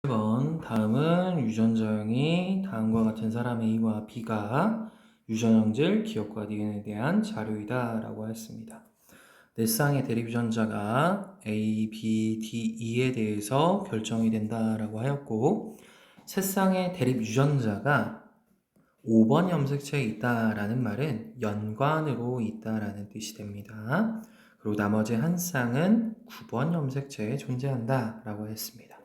1번 다음은 유전자형이 다음과 같은 사람 A와 B가 유전형질 기억과 니은에 대한 자료이다 라고 했습니다. 네 쌍의 대립유전자가 A, B, D, E에 대해서 결정이 된다 라고 하였고 세 쌍의 대립유전자가 5번 염색체에 있다라는 말은 연관으로 있다라는 뜻이 됩니다. 그리고 나머지 한 쌍은 9번 염색체에 존재한다 라고 했습니다.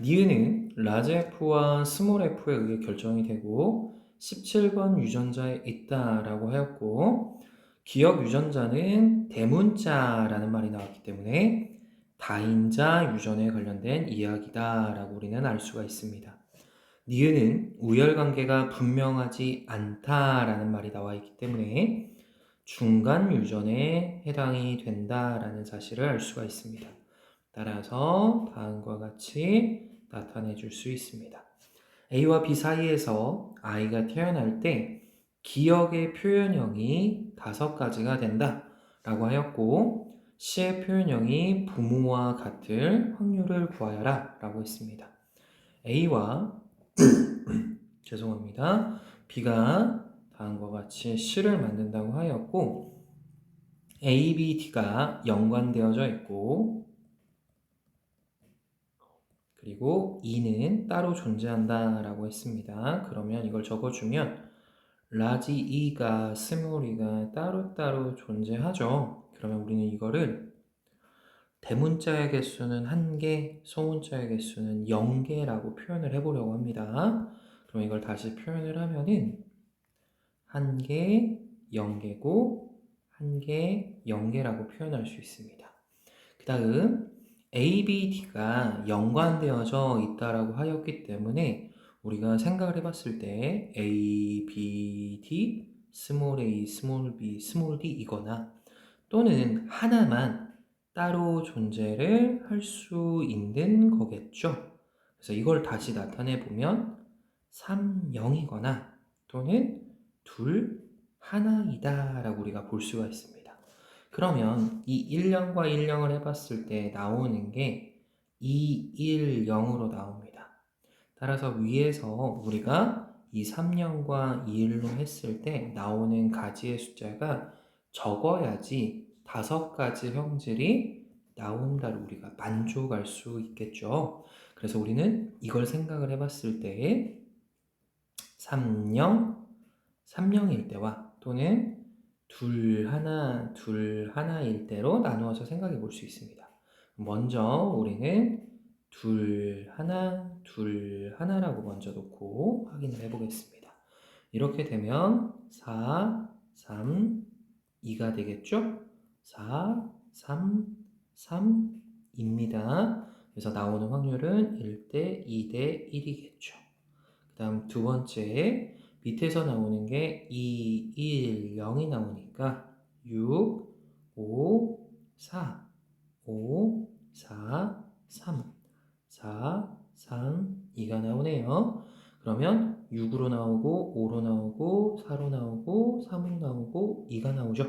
니은은 라지 F와 스몰 F에 의해 결정이 되고 17번 유전자에 있다라고 하였고 기억 유전자는 대문자라는 말이 나왔기 때문에 다인자 유전에 관련된 이야기다라고 우리는 알 수가 있습니다. 니은은 우열관계가 분명하지 않다라는 말이 나와 있기 때문에 중간 유전에 해당이 된다라는 사실을 알 수가 있습니다. 따라서 다음과 같이 나타내 줄 수 있습니다. A와 B 사이에서 아이가 태어날 때 기억의 표현형이 5가지가 된다 라고 하였고 C의 표현형이 부모와 같을 확률을 구하여라 라고 했습니다. A와 죄송합니다. B가 다음과 같이 C를 만든다고 하였고 A, B, D가 연관되어져 있고 그리고 E는 따로 존재한다 라고 했습니다. 그러면 이걸 적어주면 라지 E가 스몰 E가 따로따로 존재하죠. 그러면 우리는 이거를 대문자의 개수는 1개, 소문자의 개수는 0개라고 표현을 해보려고 합니다. 그럼 이걸 다시 표현을 하면은 1개, 0개고 1개, 0개라고 표현할 수 있습니다. 그 다음 A, B, D가 연관되어져 있다라고 하였기 때문에 우리가 생각을 해봤을 때 A, B, D, 스몰 a, 스몰 b, 스몰 d 이거나 또는 하나만 따로 존재를 할 수 있는 거겠죠. 그래서 이걸 다시 나타내 보면 3, 0이거나 또는 둘, 하나이다 라고 우리가 볼 수가 있습니다. 그러면 이 1년과 1년을 해봤을 때 나오는 게 2, 1, 0으로 나옵니다. 따라서 위에서 우리가 이 3년과 2일로 했을 때 나오는 가지의 숫자가 적어야지 5가지 형질이 나온다를 우리가 만족할 수 있겠죠. 그래서 우리는 이걸 생각을 해봤을 때 3령, 3령일 때와 또는 둘 하나일 때로 나누어서 생각해 볼 수 있습니다. 먼저 우리는 둘 하나라고 먼저 놓고 확인을 해 보겠습니다. 이렇게 되면 4, 3, 2가 되겠죠? 4, 3, 3입니다. 그래서 나오는 확률은 1대 2대 1이겠죠. 그 다음 두 번째 밑에서 나오는 게 2, 1, 0이 나오니까 6, 5, 4, 5, 4, 3, 4, 3, 2가 나오네요. 그러면 6으로 나오고 5로 나오고 4로 나오고 3으로 나오고 2가 나오죠.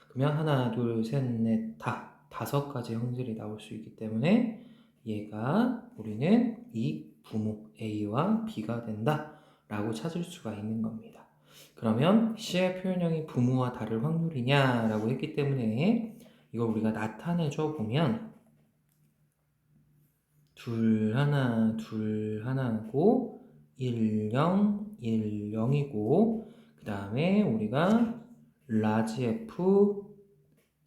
그러면 하나, 둘, 셋, 넷, 다 5가지 형질이 나올 수 있기 때문에 얘가 우리는 이 부모 A와 B가 된다 라고 찾을 수가 있는 겁니다. 그러면 C의 표현형이 부모와 다를 확률이냐 라고 했기 때문에 이걸 우리가 나타내줘 보면 둘 하나고 1, 0, 1, 0이고 그 다음에 우리가 라지 F,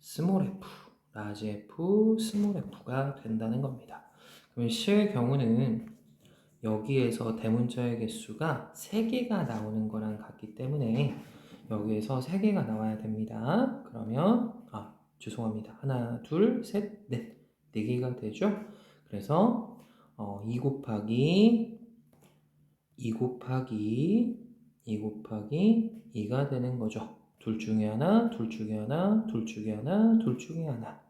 스몰 f, 라지 F, 스몰 f가 된다는 겁니다. 그러면 C의 경우는 여기에서 대문자의 개수가 3개가 나오는 거랑 같기 때문에 여기에서 3개가 나와야 됩니다. 그러면 죄송합니다. 하나, 둘, 셋, 넷 4개가 되죠. 그래서 2 곱하기 2 곱하기 2 곱하기 2가 되는 거죠. 둘 중에 하나, 둘 중에 하나, 둘 중에 하나, 둘 중에 하나.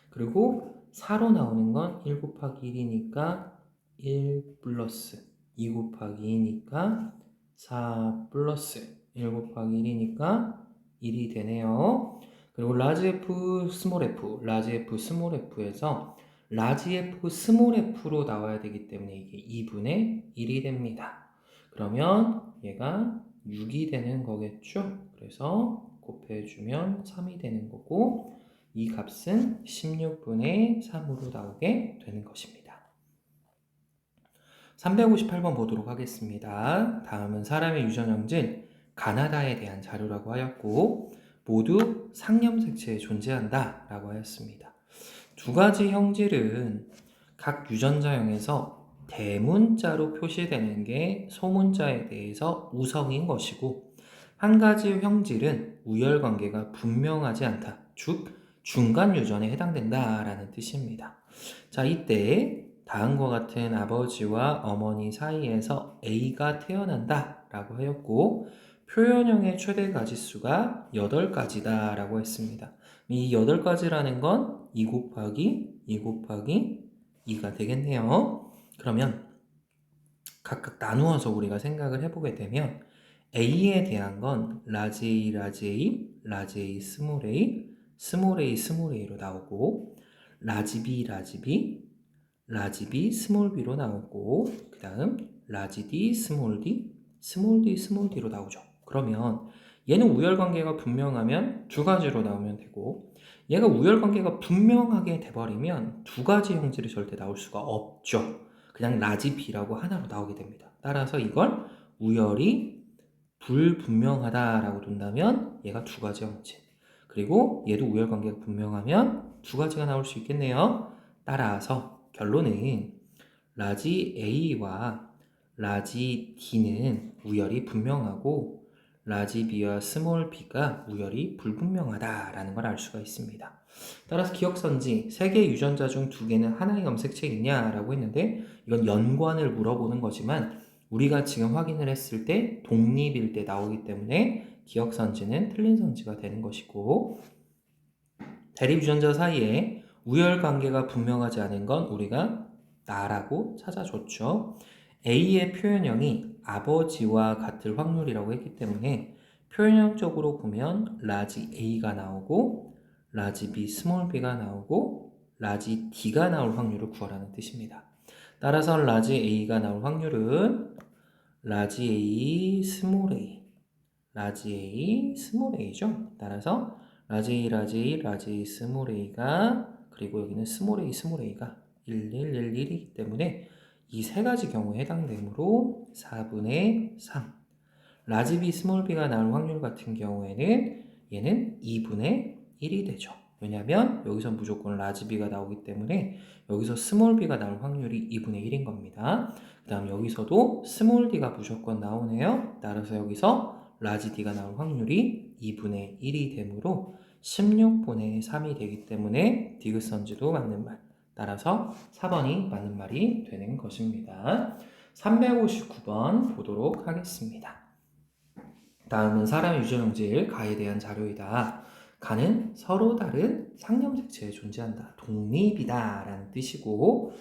그리고 4로 나오는 건 1 곱하기 1이니까 1 플러스 2 곱하기 2니까 4 플러스 1 곱하기 1이니까 1이 되네요. 그리고 라지 F, 스몰 f, 라지 F, 스몰 f에서 라지 F, 스몰 F로 나와야 되기 때문에 이게 2분의 1이 됩니다. 그러면 얘가 6이 되는 거겠죠? 그래서 곱해주면 3이 되는 거고 이 값은 16분의 3으로 나오게 되는 것입니다. 358번 보도록 하겠습니다. 다음은 사람의 유전형질 가나다에 대한 자료라고 하였고 모두 상념색체에 존재한다 라고 하였습니다. 두 가지 형질은 각 유전자형에서 대문자로 표시되는 게 소문자에 대해서 우성인 것이고 한 가지 형질은 우열관계가 분명하지 않다. 즉 중간 유전에 해당된다라는 뜻입니다. 자, 이때 다음과 같은 아버지와 어머니 사이에서 A가 태어난다 라고 하였고 표현형의 최대 가지수가 8가지다 라고 했습니다. 이 8가지라는 건 2 곱하기 2 곱하기 2가 되겠네요. 그러면 각각 나누어서 우리가 생각을 해보게 되면 A에 대한 건 라지 A, 라지 A, 라지 A, 스몰 A, 스몰 A, 스몰 A로 나오고 라지 B, 라지 B, 라지 B, 스몰 B로 나오고 그 다음 라지 D, 스몰 D, 스몰 D, 스몰 D로 나오죠. 그러면 얘는 우열관계가 분명하면 두 가지로 나오면 되고 얘가 우열관계가 분명하게 돼버리면 두 가지 형질이 절대 나올 수가 없죠. 그냥 라지 B라고 하나로 나오게 됩니다. 따라서 이걸 우열이 불분명하다라고 둔다면 얘가 두 가지 형질. 그리고 얘도 우열관계가 분명하면 두 가지가 나올 수 있겠네요. 따라서 결론은 라지 A와 라지 D는 우열이 분명하고 라지 B와 스몰 b가 우열이 불분명하다라는 걸 알 수가 있습니다. 따라서 기억선지 3개 유전자 중 2개는 하나의 염색체이냐라고 했는데 이건 연관을 물어보는 거지만 우리가 지금 확인을 했을 때 독립일 때 나오기 때문에 기억선지는 틀린 선지가 되는 것이고 대립 유전자 사이에 우열관계가 분명하지 않은 건 우리가 나라고 찾아줬죠. A의 표현형이 아버지와 같을 확률이라고 했기 때문에 표현형적으로 보면 라지 A가 나오고 라지 B, 스몰 b가 나오고 라지 D가 나올 확률을 구하라는 뜻입니다. 따라서 라지 A가 나올 확률은 라지 A, 스몰 a, 라지 A, 스몰 a죠. 따라서 라지 A, 라지 A, 라지 A, 스몰 a가 그리고 여기는 스몰 a, 스몰 a가 1, 1, 1, 1이기 때문에 이 세 가지 경우에 해당되므로 4분의 3. 라지 B, 스몰 b가 나올 확률 같은 경우에는 얘는 2분의 1이 되죠. 왜냐하면 여기서 무조건 라지 B가 나오기 때문에 여기서 스몰 b가 나올 확률이 2분의 1인 겁니다. 그 다음 여기서도 스몰 d가 무조건 나오네요. 따라서 여기서 라지 D가 나올 확률이 2분의 1이 되므로 16분의 3이 되기 때문에 디귿선지도 맞는 말. 따라서 4번이 맞는 말이 되는 것입니다. 359번 보도록 하겠습니다. 다음은 사람의 유전형질 가에 대한 자료이다. 가는 서로 다른 상념색체에 존재한다. 독립이다 라는 뜻이고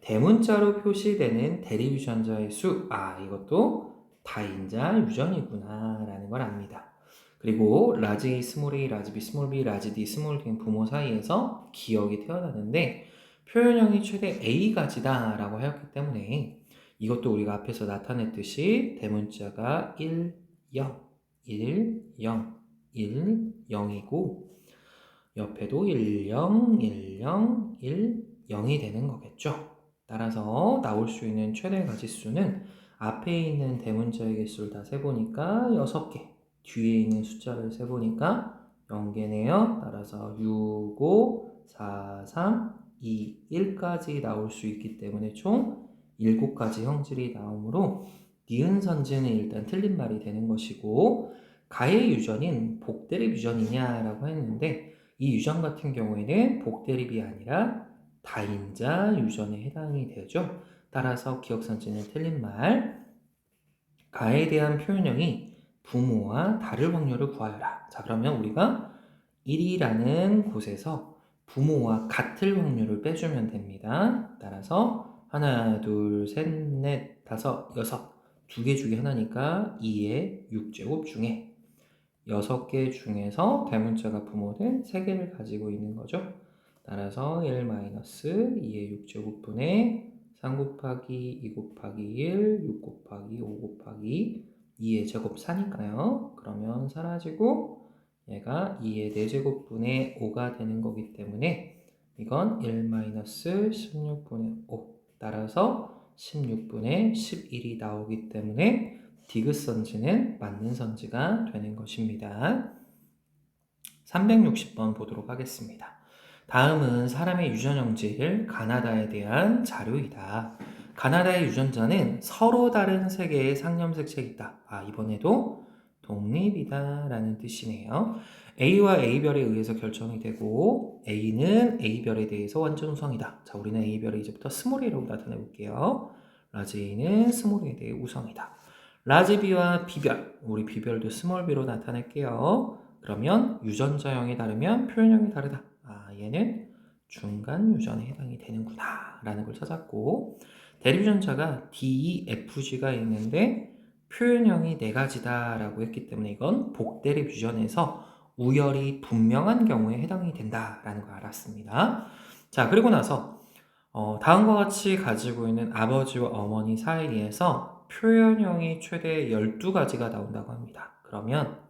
대문자로 표시되는 대립 유전자의 수, 이것도 다인자 유전이구나 라는 걸 압니다. 그리고 라지 A, 스몰 a, 라지 B, 스몰 b, 라지 D, 스몰 D는 부모 사이에서 기억이 태어나는데 표현형이 최대 A가지다 라고 하였기 때문에 이것도 우리가 앞에서 나타냈듯이 대문자가 1, 0, 1, 0, 1, 0이고 옆에도 1, 0, 1, 0, 1, 0이 되는 거겠죠. 따라서 나올 수 있는 최대 가지수는 앞에 있는 대문자의 개수를 다 세보니까 6개, 뒤에 있는 숫자를 세보니까 0개네요. 따라서 6, 5, 4, 3, 2, 1까지 나올 수 있기 때문에 총 7가지 형질이 나오므로 니은 선지는 일단 틀린 말이 되는 것이고 가의 유전인 복대립 유전이냐라고 했는데 이 유전 같은 경우에는 복대립이 아니라 다인자 유전에 해당이 되죠. 따라서 기억선지는 틀린 말. 가에 대한 표현형이 부모와 다를 확률을 구하여라. 자, 그러면 우리가 1이라는 곳에서 부모와 같을 확률을 빼주면 됩니다. 따라서 하나, 둘, 셋, 넷, 다섯, 여섯 2개 중에 하나니까 2의 6제곱 중에 6개 중에서 대문자가 부모된 3개를 가지고 있는 거죠. 따라서 1-2의 6제곱분의 3 곱하기 2 곱하기 1, 6 곱하기 5 곱하기 2의 제곱 4니까요. 그러면 사라지고 얘가 2의 4제곱분의 5가 되는 거기 때문에 이건 1-16분의 5 따라서 16분의 11이 나오기 때문에 디귿선지는 맞는 선지가 되는 것입니다. 360번 보도록 하겠습니다. 다음은 사람의 유전형질 가나다에 대한 자료이다. 가나다의 유전자는 서로 다른 세 개의 상념색 책이 있다. 이번에도 독립이다 라는 뜻이네요. A와 A별에 의해서 결정이 되고 A는 A별에 대해서 완전 우성이다. 자, 우리는 A별을 이제부터 스몰 a라고 나타내 볼게요. 라지 A는 스몰 a에 대해 우성이다. 라지 B와 B별, 우리 B별도 스몰 b로 나타낼게요. 그러면 유전자형이 다르면 표현형이 다르다. 얘는 중간 유전에 해당이 되는구나 라는 걸 찾았고, 대립유전자가 DEFG가 있는데 표현형이 4가지다 라고 했기 때문에 이건 복대립 유전에서 우열이 분명한 경우에 해당이 된다 라는 걸 알았습니다. 자, 그리고 나서 다음과 같이 가지고 있는 아버지와 어머니 사이에서 표현형이 최대 12가지가 나온다고 합니다. 그러면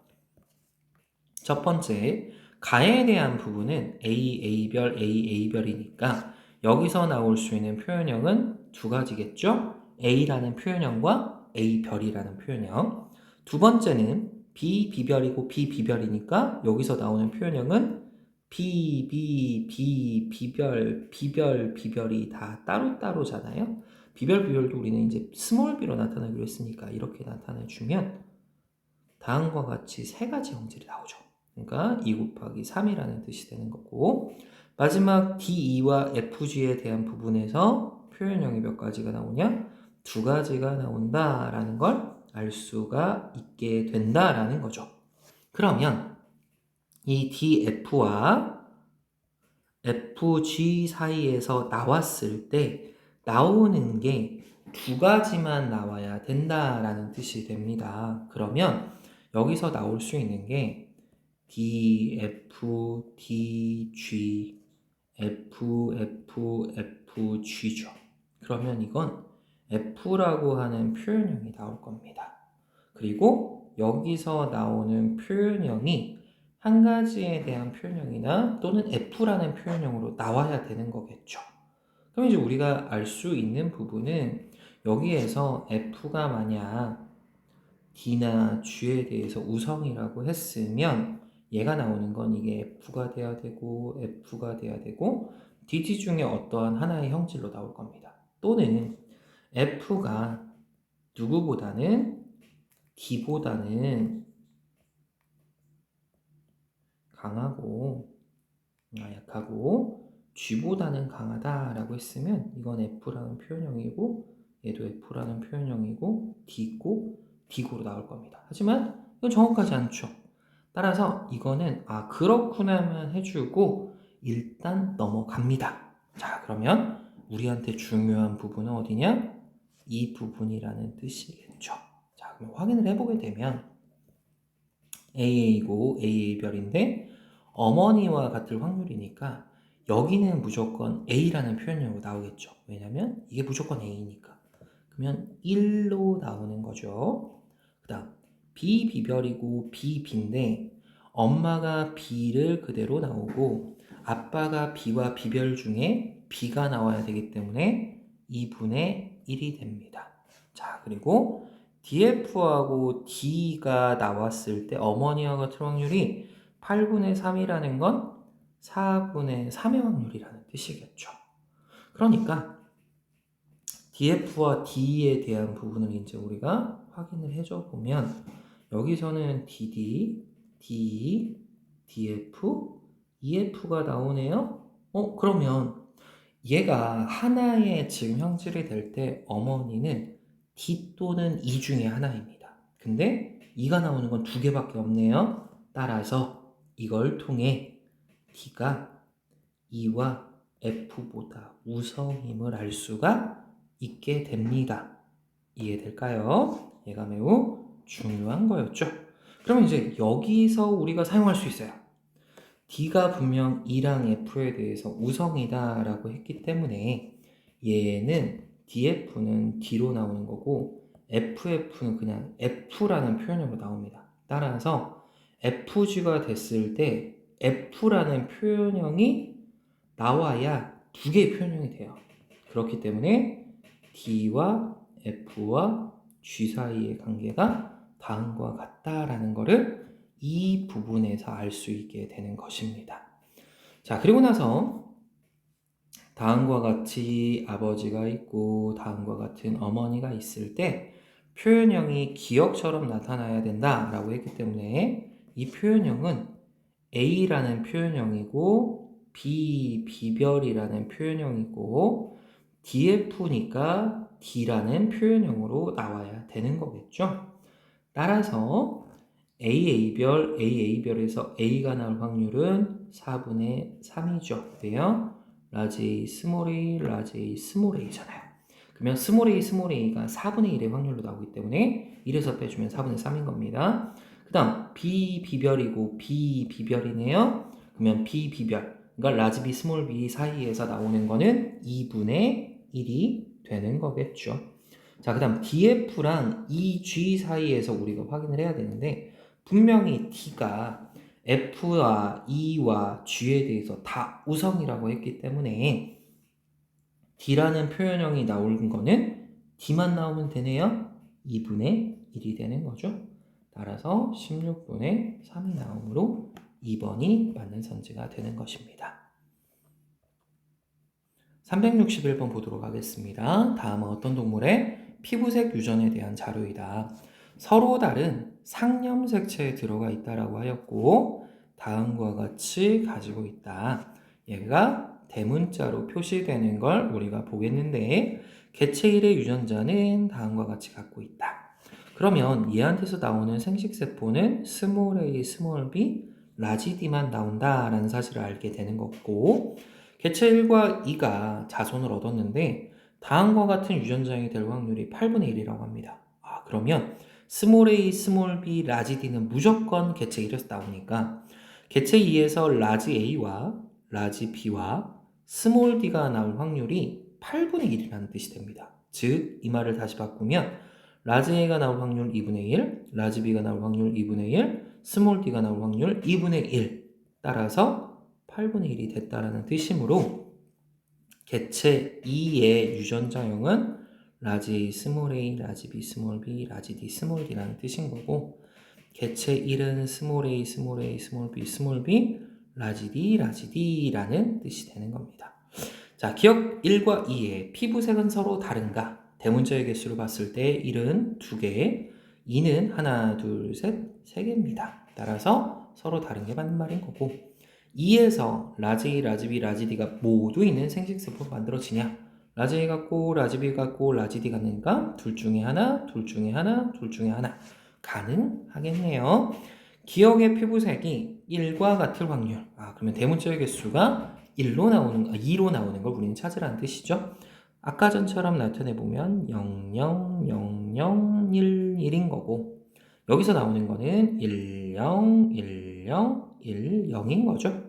첫 번째, 가에 대한 부분은 A, A별, A, A별이니까 여기서 나올 수 있는 표현형은 2가지겠죠? A라는 표현형과 A별이라는 표현형. 두 번째는 B, B별이고 B, B별이니까 여기서 나오는 표현형은 B, B, B, B별, B별, B별이 다 따로따로잖아요? B별, B별도 우리는 이제 스몰 b로 나타내기로 했으니까 이렇게 나타내주면 다음과 같이 3가지 형질이 나오죠. 그러니까 2 곱하기 3이라는 뜻이 되는 거고, 마지막 DE와 FG에 대한 부분에서 표현형이 몇 가지가 나오냐? 2가지가 나온다라는 걸 알 수가 있게 된다라는 거죠. 그러면 이 DF와 FG 사이에서 나왔을 때 나오는 게 2가지만 나와야 된다라는 뜻이 됩니다. 그러면 여기서 나올 수 있는 게 DF, DG, FG죠. 그러면 이건 F라고 하는 표현형이 나올 겁니다. 그리고 여기서 나오는 표현형이 한 가지에 대한 표현형이나 또는 F라는 표현형으로 나와야 되는 거겠죠. 그럼 이제 우리가 알 수 있는 부분은 여기에서 F가 만약 D나 G에 대해서 우성이라고 했으면 얘가 나오는 건 이게 F가 돼야 되고 F가 돼야 되고 DG 중에 어떠한 하나의 형질로 나올 겁니다. 또는 F가 누구보다는 D보다는 강하고 약하고 G보다는 강하다라고 했으면 이건 F라는 표현형이고 얘도 F라는 표현형이고 D고 D고로 나올 겁니다. 하지만 이건 정확하지 않죠. 따라서 이거는 그렇구나만 해주고 일단 넘어갑니다. 자, 그러면 우리한테 중요한 부분은 어디냐? 이 부분이라는 뜻이겠죠. 자, 그럼 확인을 해보게 되면 AA고 AA별인데 어머니와 같을 확률이니까 여기는 무조건 A라는 표현형으로 나오겠죠. 왜냐면 이게 무조건 A니까. 그러면 1로 나오는 거죠. 그 다음 B, B별이고 B, B인데 엄마가 B를 그대로 나오고 아빠가 B와 B별 중에 B가 나와야 되기 때문에 2분의 1이 됩니다. 자, 그리고 DF하고 D가 나왔을 때 어머니와 같은 확률이 8분의 3이라는 건 4분의 3의 확률이라는 뜻이겠죠. 그러니까 DF와 D에 대한 부분을 이제 우리가 확인을 해줘 보면 여기서는 DD, DE, DF, EF가 나오네요. 그러면 얘가 하나의 지금 형질이 될 때 어머니는 D 또는 E 중에 하나입니다. 근데 E가 나오는 건 2개밖에 없네요. 따라서 이걸 통해 D가 E와 F보다 우성임을 알 수가 있게 됩니다. 이해될까요? 얘가 매우 중요한 거였죠. 그럼 이제 여기서 우리가 사용할 수 있어요. D가 분명 E랑 F에 대해서 우성이다 라고 했기 때문에 얘는 DF는 D로 나오는 거고 FF는 그냥 F라는 표현으로 나옵니다. 따라서 FG가 됐을 때 F라는 표현형이 나와야 두 개의 표현형이 돼요. 그렇기 때문에 D와 F와 G 사이의 관계가 다음과 같다라는 거를 이 부분에서 알 수 있게 되는 것입니다. 자, 그리고 나서 다음과 같이 아버지가 있고 다음과 같은 어머니가 있을 때 표현형이 기억처럼 나타나야 된다라고 했기 때문에 이 표현형은 A라는 표현형이고 B, 비별이라는 표현형이고 DF니까 D라는 표현형으로 나와야 되는 거겠죠. 따라서 AA별에서 A가 나올 확률은 4분의 3이죠. 왜요? 라지 A, 스몰 a, 라지 A, 스몰 a잖아요. 그러면 스몰 a가 4분의 1의 확률로 나오기 때문에 1에서 빼주면 4분의 3인 겁니다. 그 다음 B 비별이고 B 비별이네요. 그러면 B 비별, 그러니까 라지 B, 스몰 b 사이에서 나오는 거는 2분의 1이 되는 거겠죠. 자, 그 다음 DF랑 EG 사이에서 우리가 확인을 해야 되는데 분명히 D가 F와 E와 G에 대해서 다 우성이라고 했기 때문에 D라는 표현형이 나오는 거는 D만 나오면 되네요. 2분의 1이 되는 거죠. 따라서 16분의 3이 나오므로 2번이 맞는 선지가 되는 것입니다. 361번 보도록 하겠습니다. 다음은 어떤 동물의 피부색 유전에 대한 자료이다. 서로 다른 상념색체에 들어가 있다라고 하였고 다음과 같이 가지고 있다. 얘가 대문자로 표시되는 걸 우리가 보겠는데 개체 1의 유전자는 다음과 같이 갖고 있다. 그러면 얘한테서 나오는 생식세포는 스몰 a, 스몰 b, 라지 d만 나온다라는 사실을 알게 되는 거고 개체 1과 2가 자손을 얻었는데 다음과 같은 유전자형이 될 확률이 8분의 1이라고 합니다. 그러면 스몰 a, 스몰 b, 라지 d는 무조건 개체 1에서 나오니까 개체 2에서 라지 a와 라지 b와 스몰 d가 나올 확률이 8분의 1이라는 뜻이 됩니다. 즉, 이 말을 다시 바꾸면 라지 a가 나올 확률 2분의 1, 라지 b가 나올 확률 2분의 1, 스몰 d가 나올 확률 2분의 1. 따라서 8분의 1이 됐다라는 뜻이므로 개체 2의 유전자형은 라지 A, 스몰 a, 라지 B, 스몰 b, 라지 D, 스몰 d라는 뜻인 거고 개체 1은 스몰 a, 스몰 a, 스몰 b, 스몰 b, 라지 D, 라지 D라는 뜻이 되는 겁니다. 자, 기억 1과 2의 피부색은 서로 다른가? 대문자의 개수를 봤을 때 1은 2개, 2는 하나, 둘, 셋, 3개입니다. 따라서 서로 다른 게 맞는 말인 거고 2에서 라지 A, 라지 B, 라지 D가 모두 있는 생식세포가 만들어지냐? 라지 A 같고 라지 B 같고 라지 D 같으니까 둘 중에 하나, 둘 중에 하나, 둘 중에 하나 가능하겠네요. 기억의 피부색이 1과 같을 확률. 그러면 대문자의 개수가 2로 나오는 걸 우리는 찾으라는 뜻이죠. 아까 전처럼 나타내보면 0, 0, 0, 0, 1, 1인 거고 여기서 나오는 거는 1, 0, 1, 0, 1, 0인 거죠.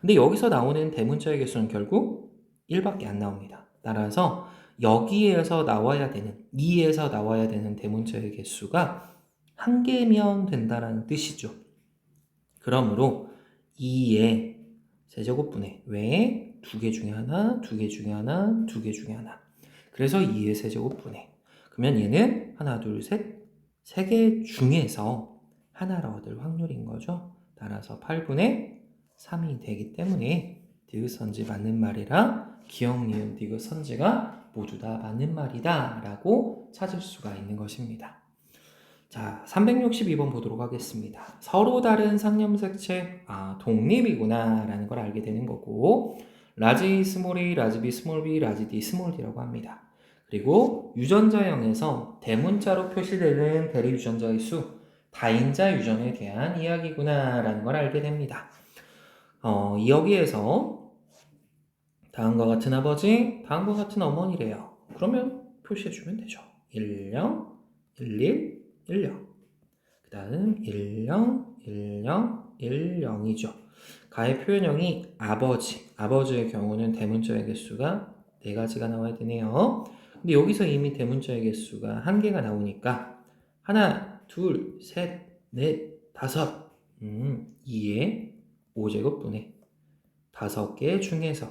근데 여기서 나오는 대문자의 개수는 결국 1밖에 안 나옵니다. 따라서 여기에서 나와야 되는 2에서 나와야 되는 대문자의 개수가 1개면 된다라는 뜻이죠. 그러므로 2의 세제곱분의 왜? 2개 중에 하나, 2개 중에 하나, 2개 중에 하나. 그래서 2의 세제곱분의. 그러면 얘는 하나, 둘, 셋, 3개 중에서 하나를 얻을 확률인 거죠. 따라서 8분의 3이 되기 때문에 디귿선지 맞는 말이라 기억, 니은, 디귿선지가 모두 다 맞는 말이다 라고 찾을 수가 있는 것입니다. 자, 362번 보도록 하겠습니다. 서로 다른 상념색체, 독립이구나 라는 걸 알게 되는 거고 라지 스몰 a, 라지 b, 스몰 b, 라지 d, 스몰 d라고 합니다. 그리고 유전자형에서 대문자로 표시되는 대리 유전자의 수, 다인자 유전에 대한 이야기구나 라는 걸 알게 됩니다. 여기에서 다음과 같은 아버지, 다음과 같은 어머니래요. 그러면 표시해주면 되죠. 10, 11, 10. 그 다음 10, 10, 1, 0이죠. 가의 표현형이 아버지의 경우는 대문자의 개수가 4가지가 나와야 되네요. 근데 여기서 이미 대문자의 개수가 1개가 나오니까 하나, 둘, 셋, 넷, 다섯 2의 5제곱분의 5개 중에서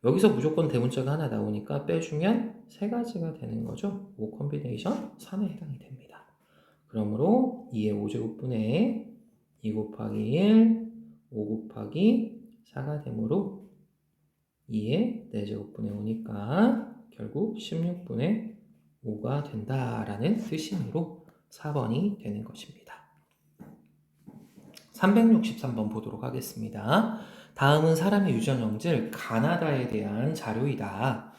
여기서 무조건 대문자가 하나 나오니까 빼주면 3가지가 되는 거죠. 5 콤비네이션 3에 해당이 됩니다. 그러므로 2의 5제곱분의 2 곱하기 1, 5 곱하기 4가 되므로 2의 4제곱분의 5니까 결국 16분의 5가 된다라는 뜻이므로 4번이 되는 것입니다. 363번 보도록 하겠습니다. 다음은 사람의 유전형질 가나다에 대한 자료이다.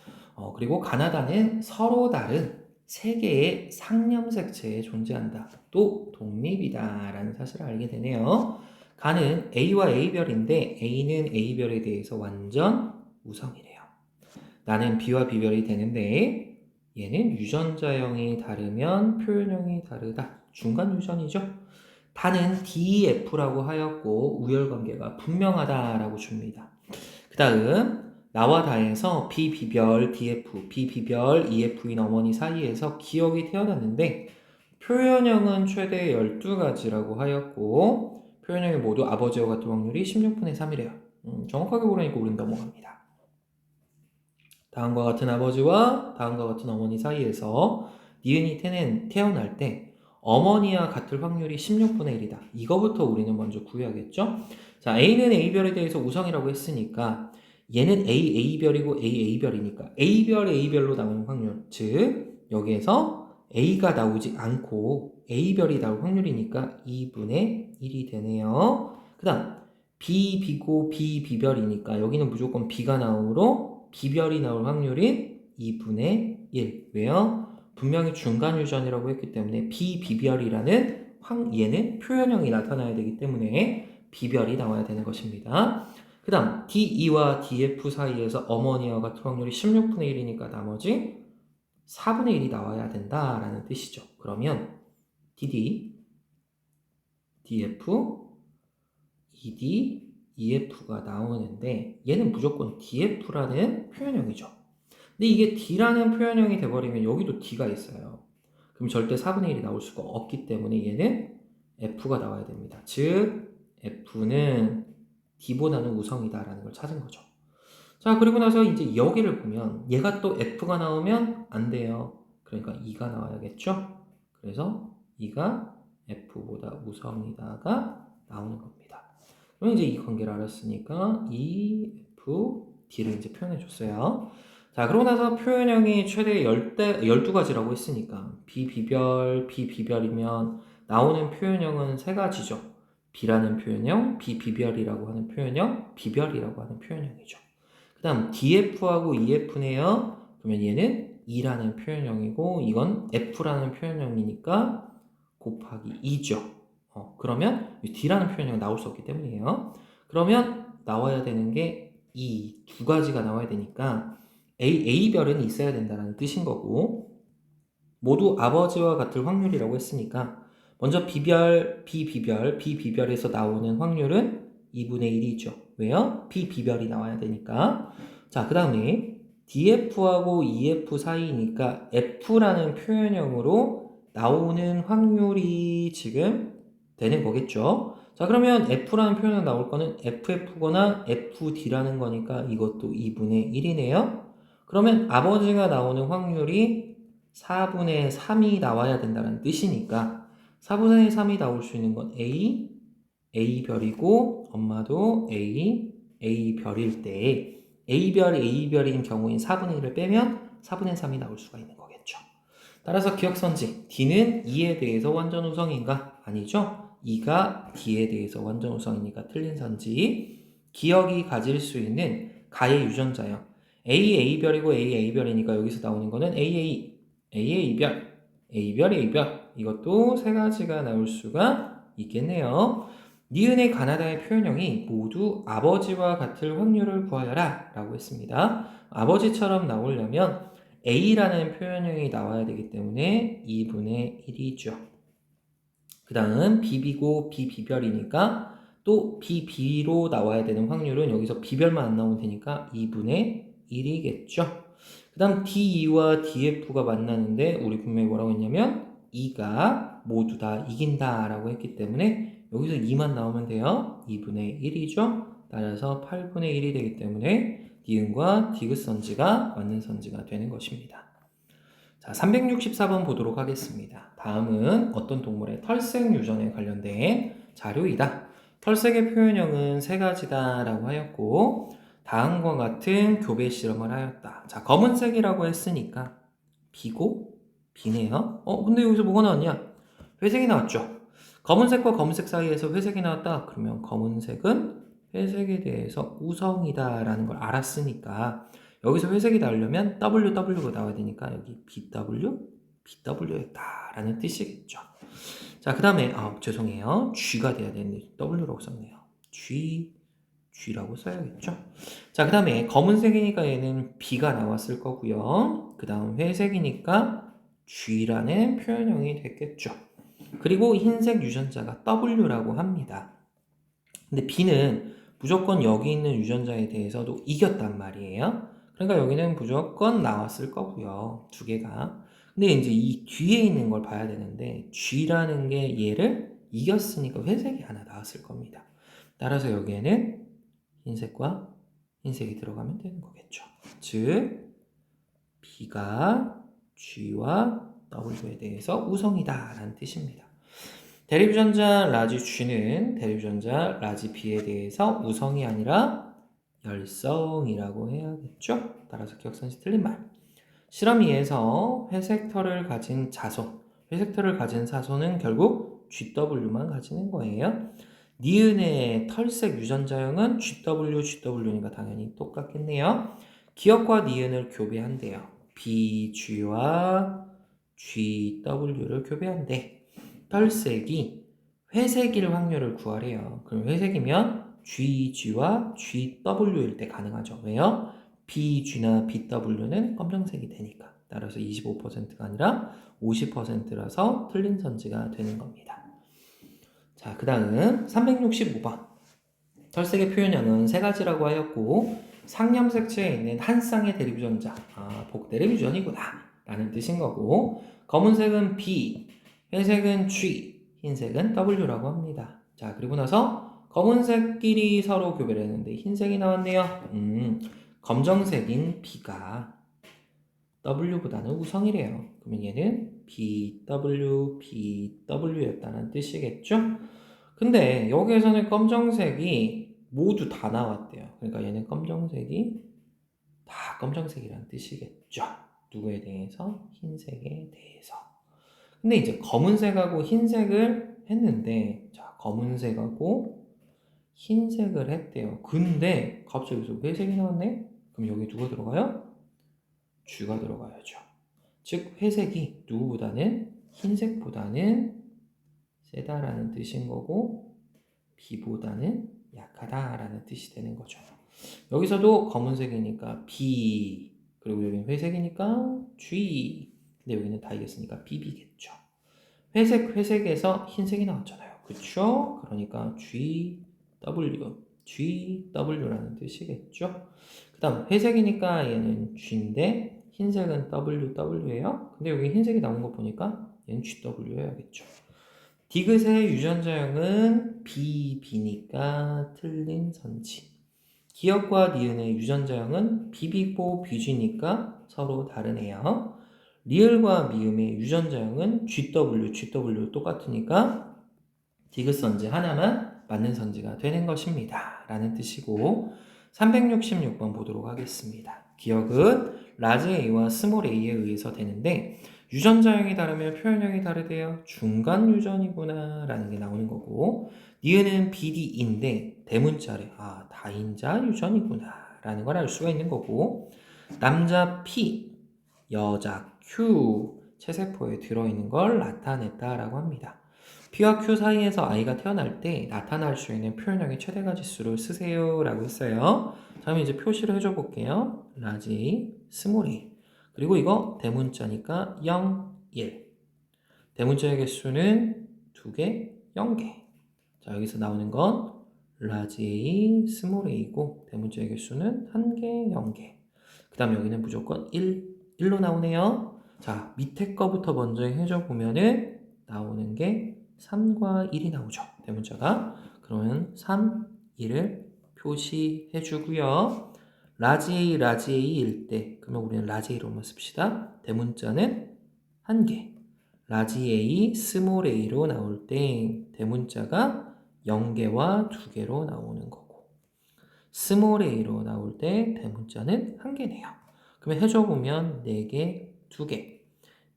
그리고 가나다는 서로 다른 3개의 상념색체에 존재한다. 또 독립이다 라는 사실을 알게 되네요. 가는 A와 A별인데 A는 A별에 대해서 완전 우성이래요. 나는 B와 B별이 되는데 얘는 유전자형이 다르면 표현형이 다르다. 중간 유전이죠. 다는 DF라고 하였고 우열관계가 분명하다라고 줍니다. 그 다음 나와 다에서 B비별 DF, B비별 EF인 어머니 사이에서 기억이 태어났는데 표현형은 최대 12가지라고 하였고 표현형이 모두 아버지와 같은 확률이 16분의 3이래요. 정확하게 고르니까 우린 넘어갑니다. 다음과 같은 아버지와 다음과 같은 어머니 사이에서 니은이 태어날 때 어머니와 같을 확률이 16분의 1이다. 이거부터 우리는 먼저 구해야겠죠? 자, A는 A별에 대해서 우성이라고 했으니까 얘는 A별이고 A별이니까 A별로 나오는 확률, 즉 여기에서 A가 나오지 않고 A별이 나올 확률이니까 2분의 1이 되네요. 그 다음 B고 B별이니까 여기는 무조건 B가 나오므로 B별이 나올 확률이 2분의 1. 왜요? 분명히 중간 유전이라고 했기 때문에 비별이라는 얘는 표현형이 나타나야 되기 때문에 비별이 나와야 되는 것입니다. 그 다음 DE와 DF 사이에서 어머니와 같은 확률이 16분의 1이니까 나머지 4분의 1이 나와야 된다라는 뜻이죠. 그러면 DD, DF, ED, EF가 나오는데 얘는 무조건 DF라는 표현형이죠. 근데 이게 D라는 표현형이 돼버리면 여기도 D가 있어요. 그럼 절대 4분의 1이 나올 수가 없기 때문에 얘는 F가 나와야 됩니다. 즉 F는 D보다는 우성이다라는 걸 찾은 거죠. 자, 그리고 나서 이제 여기를 보면 얘가 또 F가 나오면 안 돼요. 그러니까 2가 나와야겠죠? 그래서 2가 F보다 우성이다가 나오는 겁니다. 그럼 이제 이 관계를 알았으니까 E, F, D를 이제 표현해 줬어요. 자, 그러고 나서 표현형이 최대 12가지라고 했으니까 B비별이면 나오는 표현형은 3가지죠. B라는 표현형, B비별이라고 하는 표현형, 비별이라고 하는 표현형이죠. 그 다음 DF하고 EF네요. 그러면 얘는 E라는 표현형이고 이건 F라는 표현형이니까 곱하기 2죠. 그러면 D라는 표현형이 나올 수 없기 때문이에요. 그러면 나와야 되는 게 이 2가지가 나와야 되니까 A별은 있어야 된다는 뜻인 거고 모두 아버지와 같을 확률이라고 했으니까 먼저 B비별에서 나오는 확률은 2분의 1이죠. 왜요? B비별이 나와야 되니까. 자, 그 다음에 DF하고 EF 사이니까 F라는 표현형으로 나오는 확률이 지금 되는 거겠죠. 자, 그러면 F라는 표현이 나올 거는 FF거나 FD라는 거니까 이것도 2분의 1이네요. 그러면 아버지가 나오는 확률이 4분의 3이 나와야 된다는 뜻이니까 4분의 3이 나올 수 있는 건 A별이고 엄마도 A별일 때 A별인 경우인 4분의 1을 빼면 4분의 3이 나올 수가 있는 거겠죠. 따라서 기억선지 D는 E에 대해서 완전 우성인가? 아니죠. E가 D에 대해서 완전 우성이니까 틀린 선지. 기억이 가질 수 있는 가의 유전자형 A별이고 A별이니까 여기서 나오는 거는 A별 이것도 3가지가 나올 수가 있겠네요. 니은의 가나다의 표현형이 모두 아버지와 같을 확률을 구하여라 라고 했습니다. 아버지처럼 나오려면 A라는 표현형이 나와야 되기 때문에 2분의 1이죠. 그 다음 B비고 B비별이니까 또 BB로 나와야 되는 확률은 여기서 B별만 안 나오면 되니까 2분의 1이겠죠. 그 다음 D2와 DF가 만나는데 우리 분명히 뭐라고 했냐면 2가 모두 다 이긴다 라고 했기 때문에 여기서 2만 나오면 돼요. 2분의 1이죠. 따라서 8분의 1이 되기 때문에 니은과 디귿선지가 맞는 선지가 되는 것입니다. 자, 364번 보도록 하겠습니다. 다음은 어떤 동물의 털색 유전에 관련된 자료이다. 털색의 표현형은 세 가지다 라고 하였고 다음과 같은 교배 실험을 하였다. 자, 검은색이라고 했으니까 B고 B네요. 근데 여기서 뭐가 나왔냐? 회색이 나왔죠. 검은색과 검은색 사이에서 회색이 나왔다. 그러면 검은색은 회색에 대해서 우성이다 라는 걸 알았으니까 여기서 회색이 나오려면 WW가 나와야 되니까 여기 BW였다 라는 뜻이겠죠. 자, 그 다음에 죄송해요. G가 돼야 되는데 W라고 썼네요. G라고 써야겠죠. 자, 그 다음에 검은색이니까 얘는 B가 나왔을 거고요. 그 다음 회색이니까 G라는 표현형이 됐겠죠. 그리고 흰색 유전자가 W라고 합니다. 근데 B는 무조건 여기 있는 유전자에 대해서도 이겼단 말이에요. 그러니까 여기는 무조건 나왔을 거고요. 두 개가. 근데 이제 이 뒤에 있는 걸 봐야 되는데 G라는 게 얘를 이겼으니까 회색이 하나 나왔을 겁니다. 따라서 여기에는 흰색과 흰색이 들어가면 되는 거겠죠. 즉 B가 G와 W에 대해서 우성이다 라는 뜻입니다. 대립유전자 라지 G는 대립유전자 라지 B에 대해서 우성이 아니라 열성이라고 해야겠죠? 따라서 기억선지 틀린 말. 실험 2에서 회색 털을 가진 자손, 회색 털을 가진 사손은 결국 GW만 가지는 거예요. 니은의 털색 유전자형은 GW니까 당연히 똑같겠네요. 기억과 니은을 교배한대요. BG와 GW를 교배한대. 털색이 회색일 확률을 구하래요. 그럼 회색이면 GG와 GW일 때 가능하죠. 왜요? BG나 BW는 검정색이 되니까. 따라서 25%가 아니라 50%라서 틀린 선지가 되는 겁니다. 자, 그 다음 365번. 털색의 표현형은 세 가지라고 하였고 상염색체에 있는 한 쌍의 대립유전자, 복대립유전이구나 라는 뜻인 거고 검은색은 B, 회색은 G, 흰색은 W라고 합니다. 자, 그리고 나서 검은색끼리 서로 교배를 했는데 흰색이 나왔네요. 검정색인 B가 W보다는 우성이래요. 그러면 얘는 BW였다는 뜻이겠죠? 근데 여기에서는 검정색이 모두 다 나왔대요. 그러니까 얘는 검정색이 다 검정색이라는 뜻이겠죠. 누구에 대해서? 흰색에 대해서. 근데 이제 검은색하고 흰색을 했는데 자, 검은색하고 흰색을 했대요. 근데 갑자기 여기서 회색이 나왔네? 그럼 여기 누가 들어가요? G가 들어가야죠. 즉 회색이 누구보다는 흰색보다는 세다라는 뜻인 거고 B보다는 약하다라는 뜻이 되는 거죠. 여기서도 검은색이니까 B, 그리고 여기는 회색이니까 G, 근데 여기는 다 이겼으니까 BB겠죠. 회색에서 흰색이 나왔잖아요. 그쵸? 그러니까 GW라는 뜻이겠죠. 그 다음 회색이니까 얘는 G인데 흰색은 WW예요. 근데 여기 흰색이 나온 거 보니까 얘는 GW여야겠죠. 디귿의 유전자형은 BB니까 틀린 선지. 기역과 니은의 유전자형은 BB고 BG니까 서로 다르네요. 리을과 미음의 유전자형은 GW 똑같으니까 디귿 선지 하나만 맞는 선지가 되는 것입니다. 라는 뜻이고 366번 보도록 하겠습니다. 기억은 라지 A와 스몰 a에 의해서 되는데 유전자형이 다르면 표현형이 다르대요. 중간 유전이구나 라는 게 나오는 거고 니은은 BD인데 대문자래. 다인자 유전이구나 라는 걸 알 수가 있는 거고 남자 P, 여자 Q 체세포에 들어있는 걸 나타냈다라고 합니다. P와 Q 사이에서 아이가 태어날 때 나타날 수 있는 표현형의 최대 가지수를 쓰세요 라고 했어요. 다음에 이제 표시를 해줘 볼게요. 라지, 스몰이. 그리고 이거 대문자니까 0, 1. 대문자의 개수는 2개, 0개. 자, 여기서 나오는 건 라지 A, 스몰 a고 대문자의 개수는 1개, 0개. 그 다음 여기는 무조건 1로 나오네요. 자, 밑에 거부터 먼저 해줘보면은 나오는 게 3과 1이 나오죠. 대문자가. 그러면 3, 1을 표시해주고요. 라지 A일 때 그러면 우리는 라지 A로만 씁시다. 대문자는 1개. 라지 A, 스몰 a로 나올 때 대문자가 0개와 2개로 나오는 거고 스몰 a로 나올 때 대문자는 1개네요. 그러면 해줘보면 4개, 2개,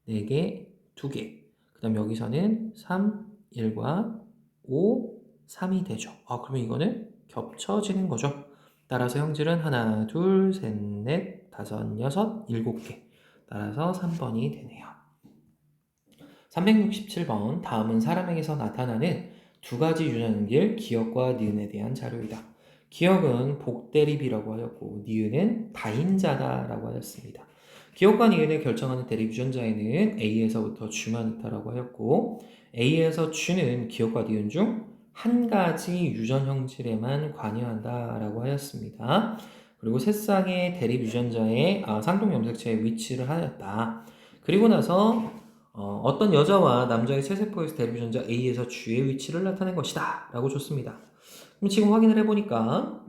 4개, 2개. 그 다음 여기서는 3, 1과 5, 3이 되죠. 그러면 이거는 겹쳐지는 거죠. 따라서 형질은 하나, 둘, 셋, 넷, 다섯, 여섯, 7개. 따라서 3번이 되네요. 367번 다음은 사람에게서 나타나는 두 가지 유전연길 기억과 니은에 대한 자료이다. 기억은 복대립이라고 하였고 니은은 다인자다라고 하였습니다. 기억과 니은을 결정하는 대립 유전자에는 A에서부터 G만 있다라고 하였고 A에서 G는 기억과 니은 중 한 가지 유전 형질에만 관여한다라고 하였습니다. 그리고 새쌍의 대립 유전자의 상동 염색체에 위치를 하였다. 그리고 나서 어떤 여자와 남자의 체세포에서 대립 유전자 A에서 G의 위치를 나타낸 것이다 라고 줬습니다. 그럼 지금 확인을 해보니까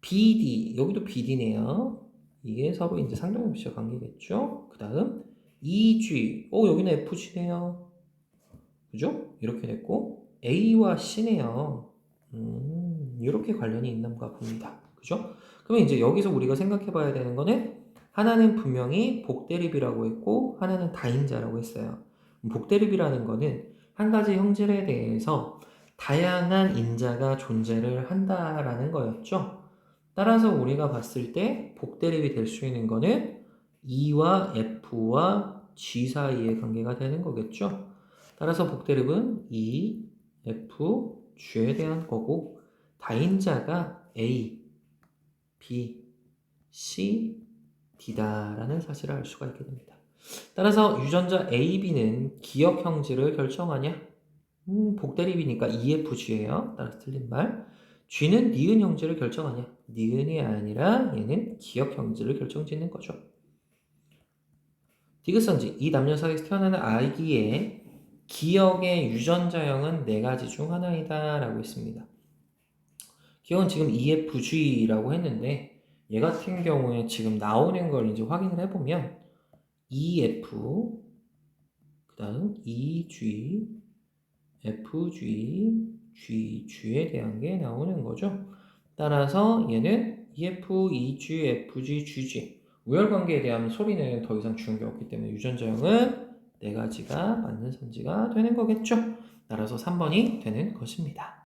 BD, 여기도 BD네요. 이게 서로 이제 상동염색체 관계겠죠. 그 다음 EG, 여기는 FG네요. 그죠? 이렇게 됐고 A와 C네요. 이렇게 관련이 있는가 봅니다. 그죠? 그러면 이제 여기서 우리가 생각해 봐야 되는 거는 하나는 분명히 복대립이라고 했고 하나는 다인자라고 했어요. 복대립이라는 거는 한 가지 형질에 대해서 다양한 인자가 존재를 한다라는 거였죠. 따라서 우리가 봤을 때 복대립이 될 수 있는 거는 E와 F와 G 사이의 관계가 되는 거겠죠. 따라서 복대립은 E, F, G에 대한 거고 다인자가 A, B, C, D다라는 사실을 알 수가 있게 됩니다. 따라서 유전자 A, B는 기억 형질을 결정하냐? 복대립이니까 EFG예요. 따라서 틀린 말. G는 니은 형질을 결정하냐? 니은이 아니라 얘는 기억 형질을 결정짓는 거죠. 디귿성지, 이 남녀 사이에서 태어나는 아기의 기억의 유전자형은 4가지 중 하나이다 라고 했습니다. 기억은 지금 EFG라고 했는데 얘 같은 경우에 지금 나오는 걸 이제 확인을 해보면 EF, 그 다음 EG, FG, GG에 대한 게 나오는 거죠. 따라서 얘는 EF, EG, FG, GG 우열관계에 대한 소리는 더 이상 중요한 게 없기 때문에 유전자형은 4가지가 맞는 선지가 되는 거겠죠. 따라서 3번이 되는 것입니다.